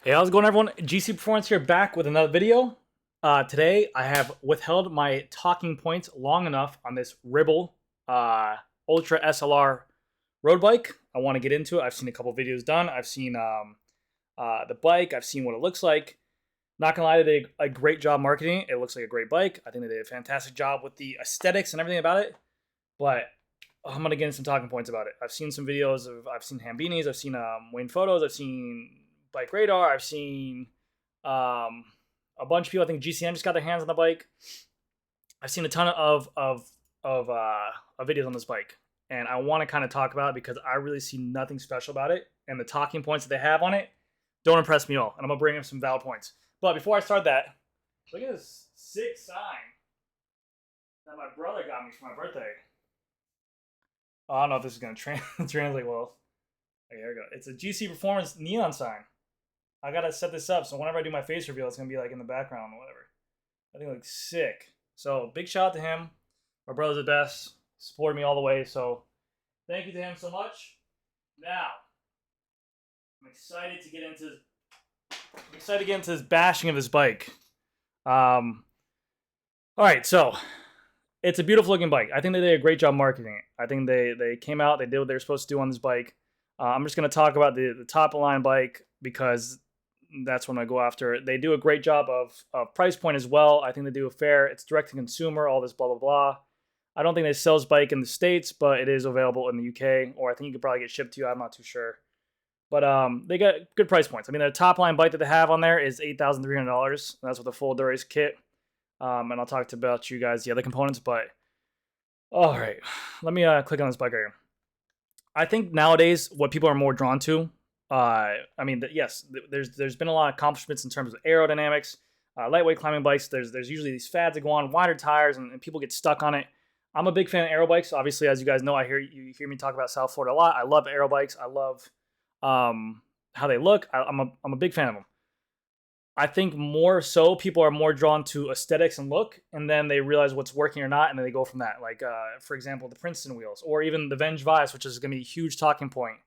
Hey, how's it going, everyone? GC Performance here, back with another video. Today, I have withheld my talking points long enough on this Ribble Ultra SLR road bike. I want to get into it. I've seen a couple videos done. I've seen the bike. I've seen what it looks like. Not gonna lie, they did a great job marketing it. It looks like a great bike. I think they did a fantastic job with the aesthetics and everything about it. But I'm gonna get into some talking points about it. I've seen some videos I've seen Hambinis. I've seen Wayne photos. I've seen Bike Radar. I've seen a bunch of people. I think GCN just got their hands on the bike. I've seen a ton of videos on this bike, and I want to kind of talk about it because I really see nothing special about it, and the talking points that they have on it don't impress me at all. And I'm gonna bring up some valid points. But before I start that, look at this sick sign that my brother got me for my birthday. Oh, I don't know if this is gonna translate well. Okay, here we go. It's a GC Performance neon sign. I gotta set this up so whenever I do my face reveal, it's gonna be like in the background or whatever. I think it looks sick. So big shout out to him. My brother's the best. Supported me all the way. So thank you to him so much. Now I'm excited to get into this bashing of this bike. All right, so it's a beautiful looking bike. I think they did a great job marketing it. I think they came out, they did what they were supposed to do on this bike. I'm just going to talk about the top of the line bike because that's what I go after. They do a great job of price point as well. I think they do a fair, it's direct to consumer, all this blah, blah, blah. I don't think they sell this bike in the States, but it is available in the UK, or I think you could probably get shipped to you. I'm not too sure. But they got good price points. I mean, the top line bike that they have on there is $8,300. That's with a full Dura Ace kit. And I'll talk about you guys the other components. But all right, let me click on this bike right here. I think nowadays what people are more drawn to. I mean, yes, there's been a lot of accomplishments in terms of aerodynamics, lightweight climbing bikes. There's usually these fads that go on, wider tires, and people get stuck on it. I'm a big fan of aero bikes. Obviously, as you guys know, you hear me talk about South Florida a lot. I love aero bikes. I love how they look. I'm a big fan of them. I think more so people are more drawn to aesthetics and look, and then they realize what's working or not, and then they go from that. Like, for example, the Princeton wheels, or even the Venge Vice, which is going to be a huge talking point.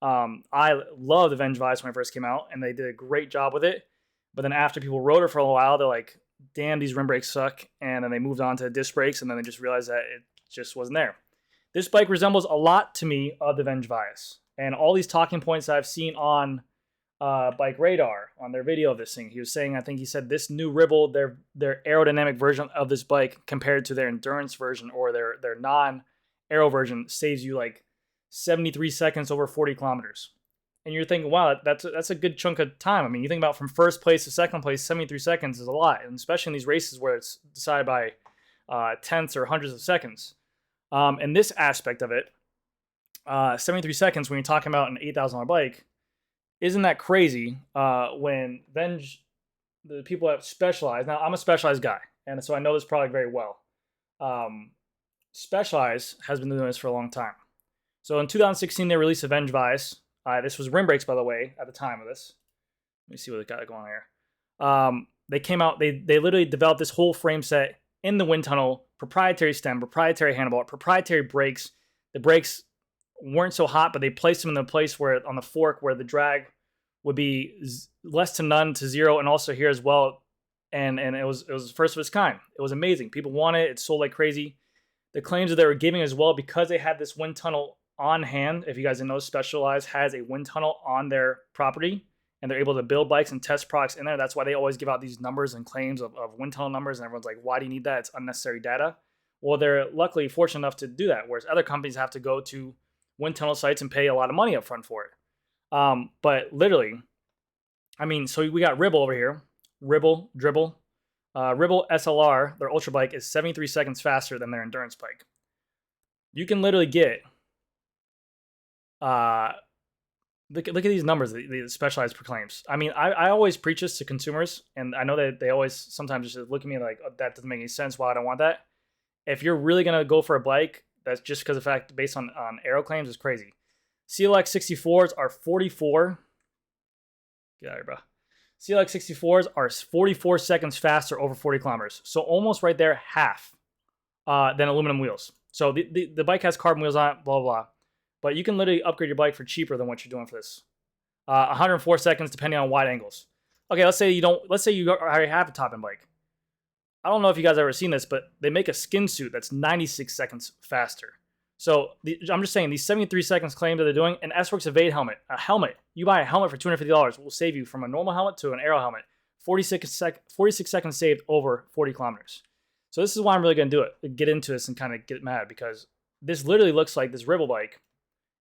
I love the Venge Vice when it first came out, and they did a great job with it. But then after people rode it for a while, they're like, damn, these rim brakes suck. And then they moved on to disc brakes, and then they just realized that it just wasn't there. This bike resembles a lot to me of the Venge Vice. And all these talking points I've seen on Bike Radar, on their video of this thing, he was saying, I think he said this new Ribble, their aerodynamic version of this bike compared to their endurance version or their non-aero version saves you like 73 seconds over 40 kilometers. And you're thinking, wow, that's a good chunk of time. I mean, you think about from first place to second place, 73 seconds is a lot, and especially in these races where it's decided by tenths or hundreds of seconds. And this aspect of it, 73 seconds when you're talking about an $8,000 bike, isn't that crazy? When Venge, the people that specialize, now I'm a Specialized guy, and so I know this product very well. Specialized has been doing this for a long time. So in 2016, they released a Venge Vice. This was rim brakes, by the way, at the time of this. Let me see what they got going on here. They came out, they literally developed this whole frame set in the wind tunnel, proprietary stem, proprietary handlebar, proprietary brakes. The brakes weren't so hot, but they placed them in the place where on the fork where the drag would be less to none to zero, and also here as well. And it was the first of its kind. It was amazing. People wanted it. It sold like crazy. The claims that they were giving as well, because they had this wind tunnel on hand. If you guys didn't know, Specialized has a wind tunnel on their property, and they're able to build bikes and test products in there. That's why they always give out these numbers and claims of wind tunnel numbers, and everyone's like, why do you need that? It's unnecessary data. Well, they're luckily fortunate enough to do that, whereas other companies have to go to wind tunnel sites and pay a lot of money up front for it. But literally, I mean, so we got Ribble over here. Ribble SLR, their ultra bike, is 73 seconds faster than their endurance bike. You can literally get, look at these numbers the Specialized proclaims. I mean, I always preach this to consumers, and I know that they always sometimes just look at me like, oh, that doesn't make any sense. Why I don't want that? If you're really going to go for a bike, that's just because of the fact based on aero claims is crazy. CLX 64s are 44. Get out of here, bro. CLX 64s are 44 seconds faster over 40 kilometers. So almost right there, half than aluminum wheels. So the bike has carbon wheels on it, blah, blah, blah. But you can literally upgrade your bike for cheaper than what you're doing for this. 104 seconds depending on wide angles. Okay, let's say you don't. Let's say you already have a top end bike. I don't know if you guys have ever seen this, but they make a skin suit that's 96 seconds faster. So I'm just saying these 73 seconds claim that they're doing an S-Works Evade helmet. A helmet. You buy a helmet for $250 will save you from a normal helmet to an aero helmet. 46 seconds saved over 40 kilometers. So this is why I'm really going to do it. Get into this and kind of get mad because this literally looks like this Ribble bike,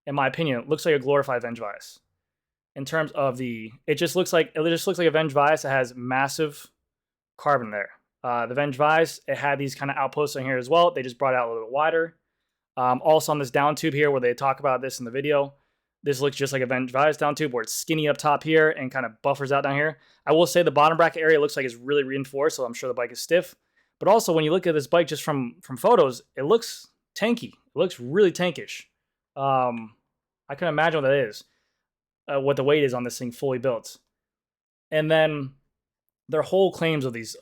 in my opinion, it looks like a glorified Vengevice. In terms of it just looks like a Vengevice that has massive carbon there. The Vengevice, it had these kind of outposts on here as well. They just brought it out a little bit wider. Also on this down tube here where they talk about this in the video, this looks just like a Vengevice down tube where it's skinny up top here and kind of buffers out down here. I will say the bottom bracket area looks like it's really reinforced, so I'm sure the bike is stiff. But also when you look at this bike just from photos, it looks tanky. It looks really tankish. I can imagine what that is, what the weight is on this thing fully built. And then their whole claims of these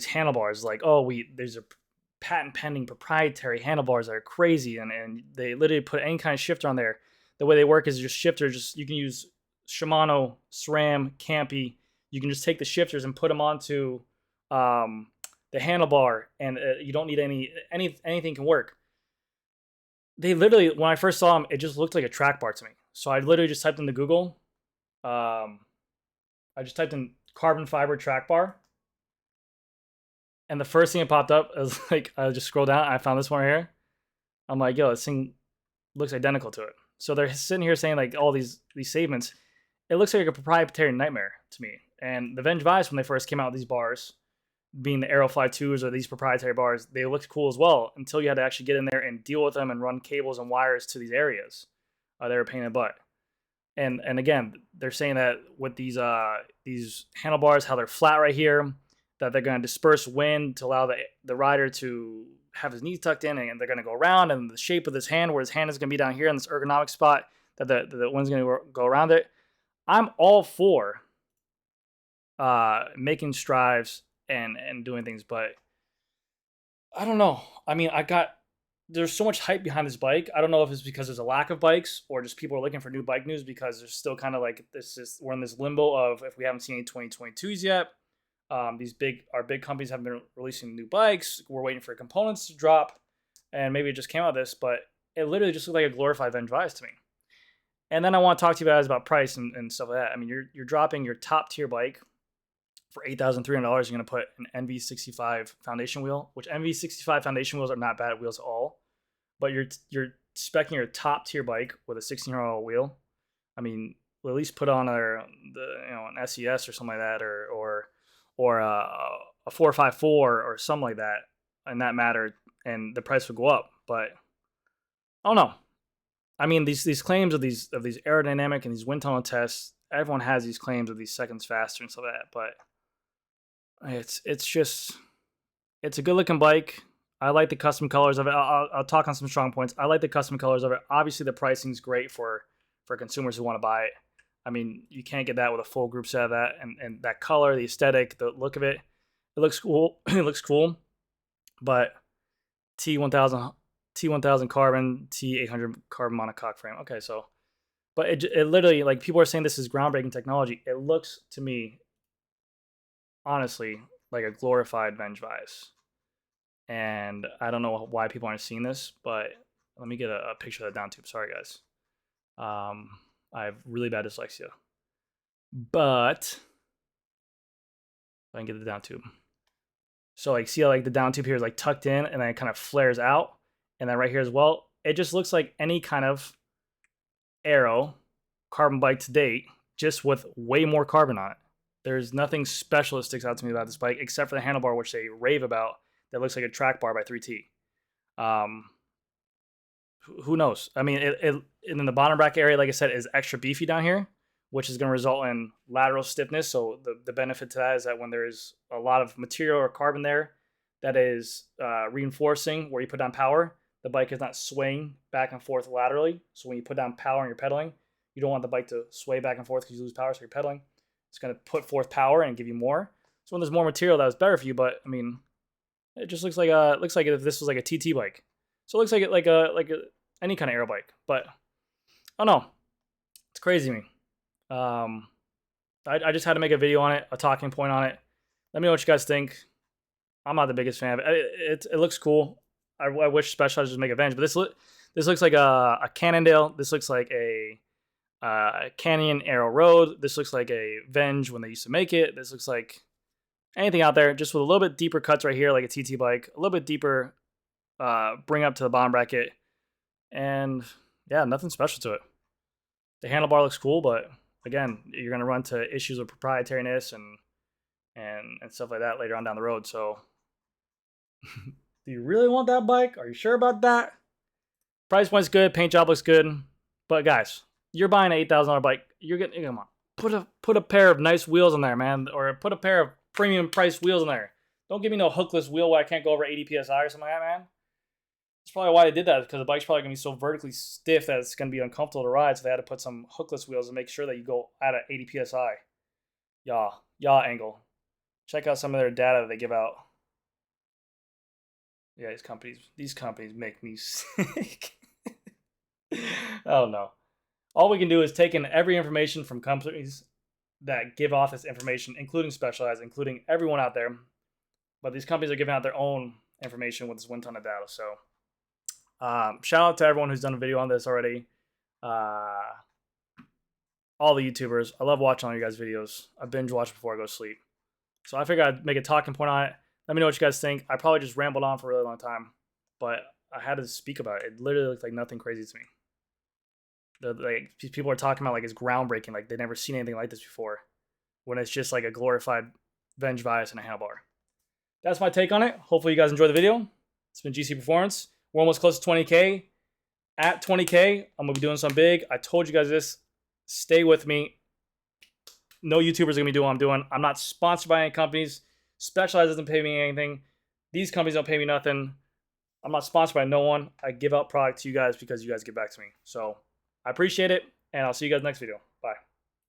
handlebars, like, oh, there's a patent pending proprietary handlebars that are crazy, and they literally put any kind of shifter on there. The way they work is just shifters. You can use Shimano, SRAM, Campy. You can just take the shifters and put them onto the handlebar, and you don't need anything can work. They literally, when I first saw them, it just looked like a track bar to me. So I literally just typed into Google. I just typed in carbon fiber track bar. And the first thing that popped up is like, I just scrolled down and I found this one right here. I'm like, yo, this thing looks identical to it. So they're sitting here saying like all these savements. It looks like a proprietary nightmare to me. And the Vengevice, when they first came out with these bars, being the Aerofly 2s or these proprietary bars, they looked cool as well until you had to actually get in there and deal with them and run cables and wires to these areas. They were a pain in the butt. And again, they're saying that with these handlebars, how they're flat right here, that they're going to disperse wind to allow the rider to have his knees tucked in, and they're going to go around, and the shape of his hand, where his hand is going to be down here in this ergonomic spot, that the wind's going to go around it. I'm all for making strives and doing things, but I don't know. I mean, there's so much hype behind this bike. I don't know if it's because there's a lack of bikes or just people are looking for new bike news because there's still kind of like we're in this limbo of if we haven't seen any 2022s yet. Our big companies haven't been releasing new bikes. We're waiting for components to drop, and maybe it just came out of this, but it literally just looked like a glorified Vengevice to me. And then I want to talk to you guys about price and stuff like that. I mean, you're dropping your top tier bike for $8,300. You're going to put an NV65 foundation wheel, which NV65 foundation wheels are not bad wheels at all, but you're speccing your top tier bike with a 16-year-old wheel. I mean, we'll at least put on an SES or something like that, or a 454 or something like that, and that mattered, and the price would go up. But I don't know. I mean, these claims of these aerodynamic and these wind tunnel tests, everyone has these claims of these seconds faster and stuff like that. But it's a good looking bike. I like the custom colors of it. I'll talk on some strong points. I like the custom colors of it. Obviously, the pricing's great for consumers who want to buy it. I mean, you can't get that with a full group set of that, and that color, the aesthetic, the look of it. It looks cool. It looks cool. But T1000 carbon, T800 carbon monocoque frame. Okay, so, but it literally, like, people are saying this is groundbreaking technology. It looks to me, honestly, like a glorified Vengevice. And I don't know why people aren't seeing this, but let me get a picture of the down tube. Sorry, guys. I have really bad dyslexia. But if I can get the down tube. So like, see how like the down tube here is like tucked in and then it kind of flares out. And then right here as well, it just looks like any kind of aero carbon bike to date, just with way more carbon on it. There's nothing special that sticks out to me about this bike, except for the handlebar, which they rave about, that looks like a track bar by 3T. Who knows? I mean, and in the bottom bracket area, like I said, is extra beefy down here, which is going to result in lateral stiffness. So the benefit to that is that when there is a lot of material or carbon there that is reinforcing where you put down power, the bike is not swaying back and forth laterally. So when you put down power and you're pedaling, you don't want the bike to sway back and forth because you lose power. So you're pedaling. It's going to put forth power and give you more. So when there's more material, that was better for you. But I mean, it just looks like if this was like a TT bike. So it looks like any kind of aero bike. But I don't know. It's crazy to me. I just had to make a video on it, a talking point on it. Let me know what you guys think. I'm not the biggest fan of it. It looks cool. I wish Specialized would make a Venge, but this looks like a Cannondale. This looks like a Canyon Arrow Road. This looks like a Venge when they used to make it. This looks like anything out there, just with a little bit deeper cuts right here, like a TT bike, a little bit deeper, bring up to the bottom bracket, and yeah, nothing special to it. The handlebar looks cool, but again, you're gonna run to issues with proprietariness and stuff like that later on down the road. So, do you really want that bike? Are you sure about that? Price point's good, paint job looks good, but guys, you're buying an $8,000 bike. You're getting, come on, put a pair of nice wheels in there, man, or put a pair of premium price wheels in there. Don't give me no hookless wheel where I can't go over 80 psi or something like that, man. That's probably why they did that, because the bike's probably gonna be so vertically stiff that it's gonna be uncomfortable to ride. So they had to put some hookless wheels to make sure that you go at 80 psi. Yaw angle. Check out some of their data that they give out. Yeah, these companies make me sick. Oh no. All we can do is take in every information from companies that give off this information, including Specialized, including everyone out there. But these companies are giving out their own information with this 1 ton of data. So shout out to everyone who's done a video on this already. All the YouTubers. I love watching all you guys' videos. I binge watch before I go to sleep. So I figured I'd make a talking point on it. Let me know what you guys think. I probably just rambled on for a really long time, but I had to speak about it. It literally looked like nothing crazy to me. Like, people are talking about like it's groundbreaking, like they've never seen anything like this before, when it's just like a glorified Venge Vice and a handlebar. That's my take on it. Hopefully you guys enjoyed the video. It's been GC Performance. We're almost close to 20K. At 20K, I'm gonna be doing something big. I told you guys this. Stay with me. No YouTubers are gonna be doing what I'm doing. I'm not sponsored by any companies. Specialized doesn't pay me anything. These companies don't pay me nothing. I'm not sponsored by no one. I give out product to you guys because you guys give back to me. So I appreciate it, and I'll see you guys next video.